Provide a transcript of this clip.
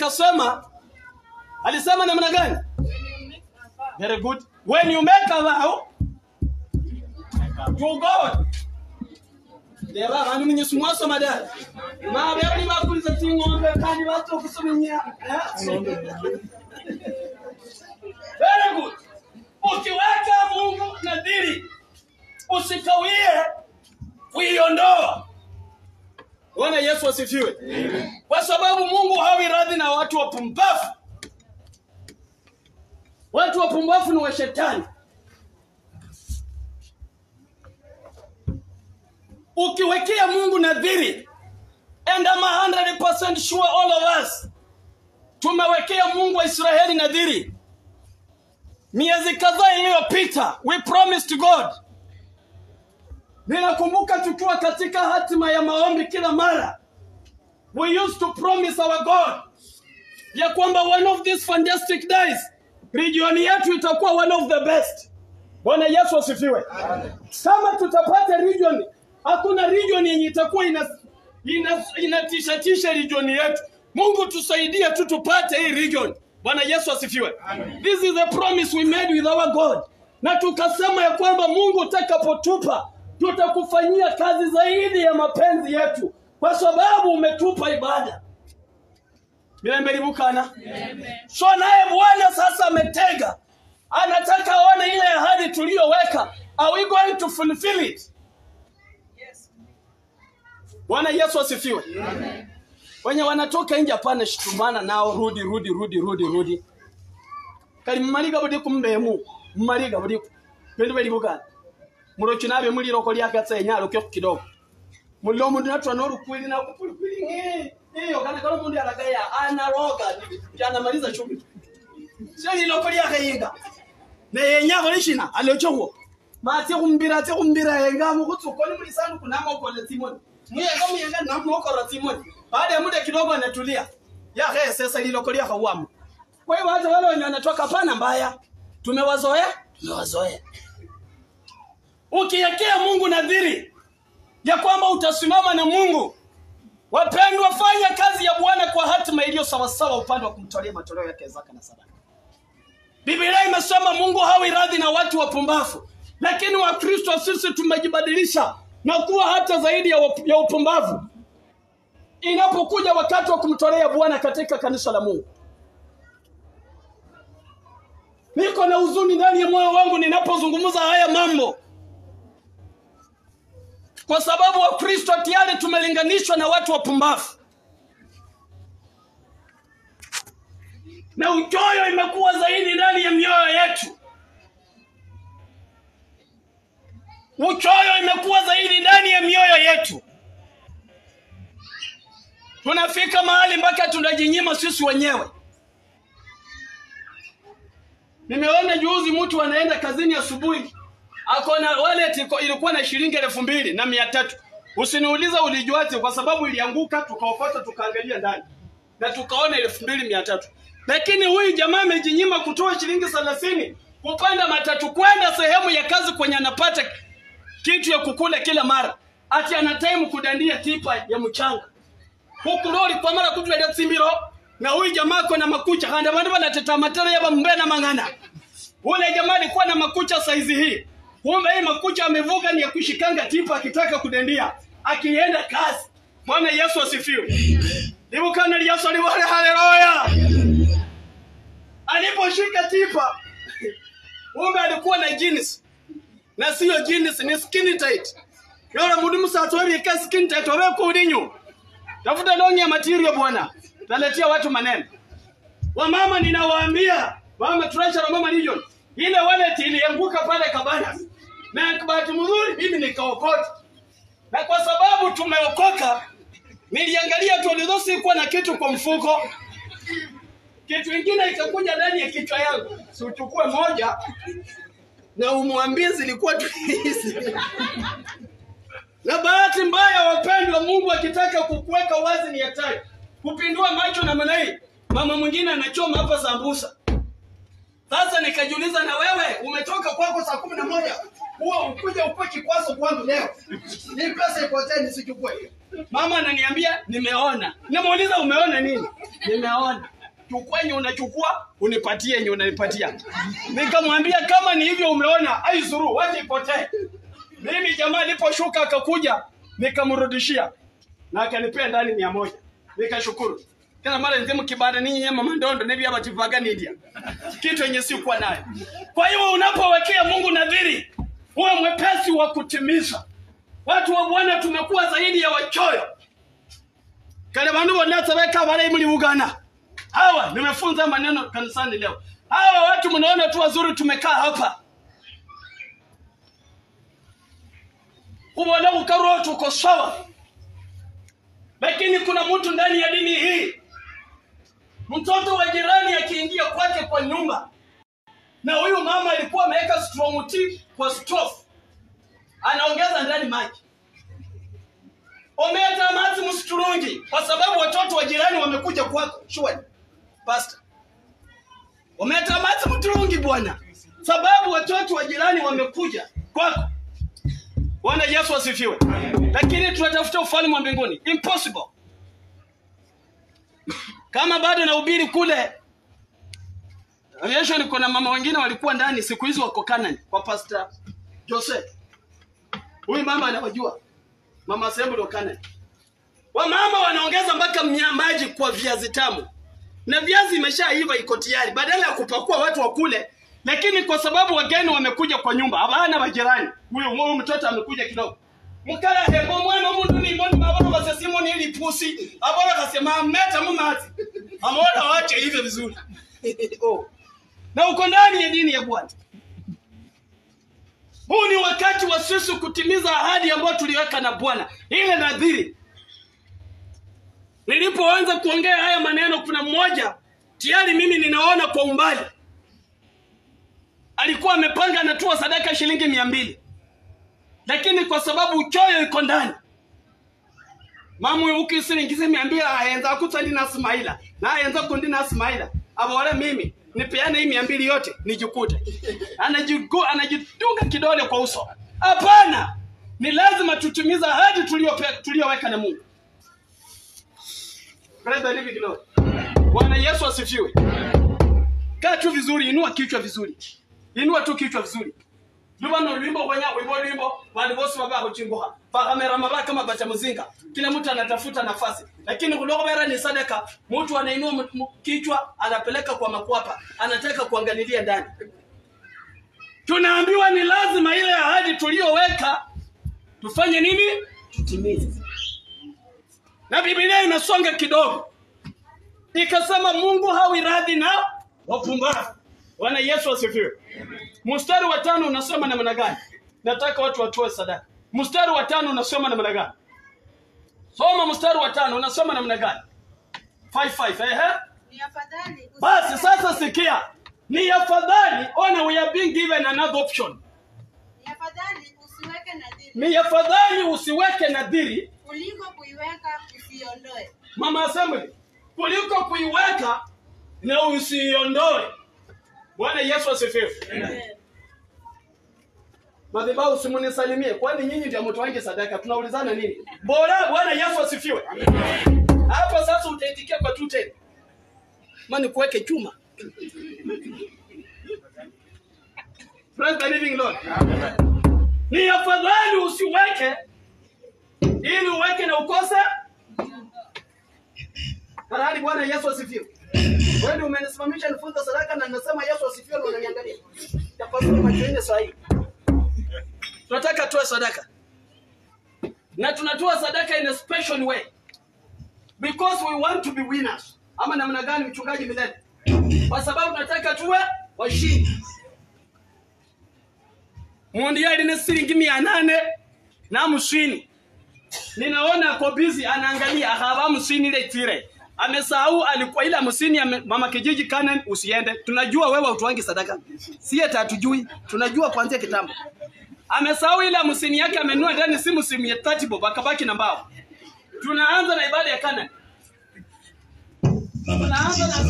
akasema, alisema namna gani? Very good. When you make a vow to God, there are how many small madam. Ma very makuliza tingombe kandi watu kusomenya. Very good. Ukiweka Mungu nadhiri, usikawie kuiondoa. Bwana Yesu asifiwe. Kwa sababu Mungu hawi radhi na watu wapumbavu. Watu wapumbavu ni wa shetani. Ukiwekea Mungu nadhiri, and I'm 100% sure all of us tumewekea Mungu wa Israeli nadhiri. Miezi kadhaa iliyopita we promised God. Ninakumbuka tukiwa katika hatima ya maombi kila mara, we used to promise our God ya kwamba one of these fantastic days region yetu itakuwa one of the best. Bwana Yesu asifiwe. Kama tutapata region, hakuna region yenye itakuwa inatisha region yetu. Mungu tusaidie tu tupate hii region. Bwana Yesu asifiwe. This is a promise we made with our God. Na tukasema ya kwamba Mungu utakapotupa, tutakufanyia kazi zaidi ya mapenzi yetu, kwa sababu umetupa ibada. Bila mbelibukana. So naye Bwana sasa ametega. Anataka aone ile ahadi tuliyoweka. Are we going to fulfill it? Yes. Bwana Yesu asifiwe. Amen. Wenye wanatoka nje hapana shitumana nao, rudi. Kali mmaliga budi kumbemu. Mmaliga budi. Pende belibukana. Murochi nabe muliro ko lyakatse enyalo kyo kidogo. Mullo mundu natwa no rukwiri na kupulipili iyo kana kalo mundu alagaya anaroga jana maliza shughuli. Sio lilo ko lyakayinga. Ne yenyako lishina alochowo. Mate kumbira yenga mukutsuko ni mulisandu kunama ko letimoni. Muyenga muyenga namwo ko letimoni. Baada ya muda kidogo anatulia. Yake sasa lilo ko lyakawamu. Kwa hiyo hata wale wenye wanatoka pana mbaya tumewazoea. Ukiwekea Mungu nadhiri ya kwamba utasimama na Mungu, wapendwa, fanya kazi ya Bwana kwa hatima iliyo sawa sawa upande wa kumtolea matoleo yake zaka na sadaka. Biblia imesema Mungu hawi radhi na watu wapumbavu, lakini Wakristo sisi tumejibadilisha na kuwa hata zaidi ya upumbavu inapokuja wakati wa kumtolea Bwana katika kanisa la Mungu. Niko na huzuni ndani ya moyo wangu ninapozungumza haya mambo, kwa sababu Wakristo tayari tumelinganishwa na watu wapumbavu. Na uchoyo imekuwa zaidi ndani ya mioyo yetu. Tunafika mahali mpaka tunajinyima sisi wenyewe. Nimeona juzi mtu anaenda kazini asubuhi, akona wallet ilikuwa na shilingi 2,300. Usiniuliza ulijuaje, kwa sababu ilianguka tukaokota tukaangalia ndani na tukaona 2,300. Lakini huyu jamaa amejinyima kutoa shilingi 30 kupanda matatu kwenda sehemu ya kazi kwenye anapata kitu ya kukula kila mara. Ati ana time kudandia tipa ya mchanga. Huku lori kwa mara kutuleta Tsimbiro, na huyu jamaa kuna makucha handa bandu banateta matara ya mbena mangana. Ule jamaa alikuwa na makucha saizi hii. Kumbe hii makucha amevuga ni ya kushikanga tipa akitaka kudandia, akienda kazi. Bwana Yesu asifiwe. Ndipo kana Yesu aliwale, haleluya. Aliposhika tipa, kumbe alikuwa na jeans. Na sio jeans, ni skin tight. Yora mudimu satori ka skin tight wawe kudinyo. Tafuta longi ya material bwana. Taletea watu maneno. Wamama ninawaambia, mama treasure, mama region, ile wallet ilianguka pale Kabana. Na bahati nzuri mimi nikaokota. Na kwa sababu tumeokoka, niliangalia tu ndio kuwa na kitu kwa mfuko. Kitu kingine ikakuja ndani ya kichwa yangu. Si uchukue moja na umwambie zilikuwa tu hizi. Na bahati mbaya wapendwa, Mungu akitaka kukuweka wazi ni hatari. Kupindua macho na manai. Mama mwingine anachoma hapa sambusa. Sasa nikajiuliza, na wewe umetoka kwako saa 11 Huo ukuja uko kikwazo kwangu leo. Ni pesa ipotee nisichukue. Mama ananiambia nimeona. Namuuliza umeona nini? Nimeona. Chukwenye unachukua, unipatie yenye unanipatia. Nikamwambia kama ni hivyo umeona, aizuru, wacha ipotee. Mimi jamaa aliposhuka akakuja, nikamrudishia. Na akanipea ndani 100. Nikashukuru. Kana mara nzima kibada ninyi nyema mandondo nebi aba tivaga nidia. Kitu yenye si kuwa nayo. Kwa hiyo unapowekea Mungu nadhiri, uwe mwepesi wa kutimiza. Watu wa Bwana tumekuwa zaidi ya wachoyo. Kale bandu wanataweka wale mli Uganda. Hawa nimefunza maneno kanisani leo. Hawa watu mnaona tu wazuri tumekaa hapa. Ubona ukaro tuko sawa. Lakini kuna mtu ndani ya dini hii. Mtoto wa jirani akiingia kwake kwa nyumba. Na huyu mama alikuwa ameweka strong tea kwa stove. Anaongeza ndani maji. Ometa maji msturungi kwa sababu watoto wa jirani wamekuja kwako. Shwari. Pastor. Ometa maji msturungi bwana. Sababu watoto wa jirani wamekuja kwako. Bwana Yesu asifiwe. Lakini tunatafuta ufalme wa mbinguni. Impossible. Kama bado nahubiri kule. Aviation kuna mama wengine walikuwa ndani siku hizo wako Canaan kwa Pastor Joseph. Huyu mama anawajua. Mama Sembo ndo Canaan. Wamama wanaongeza mpaka maji kwa viazi tamu. Na viazi imeshaiva iko tayari. Badala ya kupakua watu wakule, lakini kwa sababu wageni wamekuja kwa nyumba, habana majirani. Huyo mtoto amekuja kidogo. Mukala hebo mwana mundu ni mbona mabaro basesimo ni ili pusi. Abara kasema meta mumati. Amona wache hivi vizuri. Oh. Na uko ndani ya dini ya Bwana. Huu ni wakati wa sisi kutimiza ahadi ambayo tuliweka na Bwana. Ile nadhiri. Nilipoanza kuongea haya maneno kuna mmoja tayari mimi ninaona kwa umbali. Alikuwa amepanga anatoa sadaka shilingi 200. Lakini kwa sababu uchoyo iko ndani. Mamu ukisiringize 200 aenza kutali na Ismaila. Na aenza kundi na Ismaila. Abawale mimi nipeane hii 200 yote nijikute. Anajitunga kidole kwa uso. Hapana. Ni lazima tutimiza ahadi tuliyoweka na Mungu. Brother live kidogo. Bwana Yesu asifiwe. Kaa tu vizuri, inua kichwa vizuri. Inua tu kichwa vizuri. Lubano lwimbo kwanya lwimbo wale bosi baba kuchingoha. Pa kamera mabaka kama bacha mzinga. Kila mtu anatafuta nafasi. Lakini kulokobera ni sadaka. Mtu anainua kichwa anapeleka kwa makwapa. Anataka kuangalilia ndani. Tunaambiwa ni lazima ile ahadi tuliyoweka tufanye nini? Tutimize. Na Biblia inasonga kidogo. Ikasema Mungu hawiradhi na wapumbavu. Bwana Yesu asifiwe. Mstari wa 5 unasema namna gani? Nataka watu watoe sadaka. Mstari wa 5 unasema namna gani? Soma mstari wa 5 unasema namna gani? 5:5 Ni afadhali. Basi sasa sikia. Ni afadhali, ona we are being given another option. Ni afadhali usiweke nadhiri. Ni afadhali usiweke nadhiri Kuliko kuiweka usiondoe. Mama Assembly, kuliko kuiweka na usiondoe. Bwana Yesu asifiwe. Amen. Madhabahu simunisalimie kwani nyinyi ndio mtu wange sadaka. Tunaulizana nini? Bora Bwana Yesu asifiwe. Hapo sasa utaitikia kwa 210. Maana kuweke chuma. Praise the living Lord. Ni afadhali usiweke ili uweke na ukose. Karani Bwana Yesu asifiwe. Wewe ndio umenisimamisha nifunza sadaka na ninasema Yesu asifiwe na unaniangalia. Tafadhali machoine sahihi. Tunataka tuwe sadaka. Na tunatoa sadaka in a special way. Because we want to be winners. Ama namna gani mchungaji milele? Kwa sababu tunataka tuwe washindi. Mondiali ni shilingi 800 na mshini. Ninaona kwa busy anaangalia haba mshini ile tire. Amesahau alikuwa ila mshini ya mama kijiji Canaan usiende. Tunajua wewe utuangi sadaka. Si hata hatujui. Tunajua kuanzia kitambo. Amesahau ile mshini yake amenunua ndani simu ya 30 bob akabaki na mbao. Tunaanza na ibada ya Canaan. Tunaanza na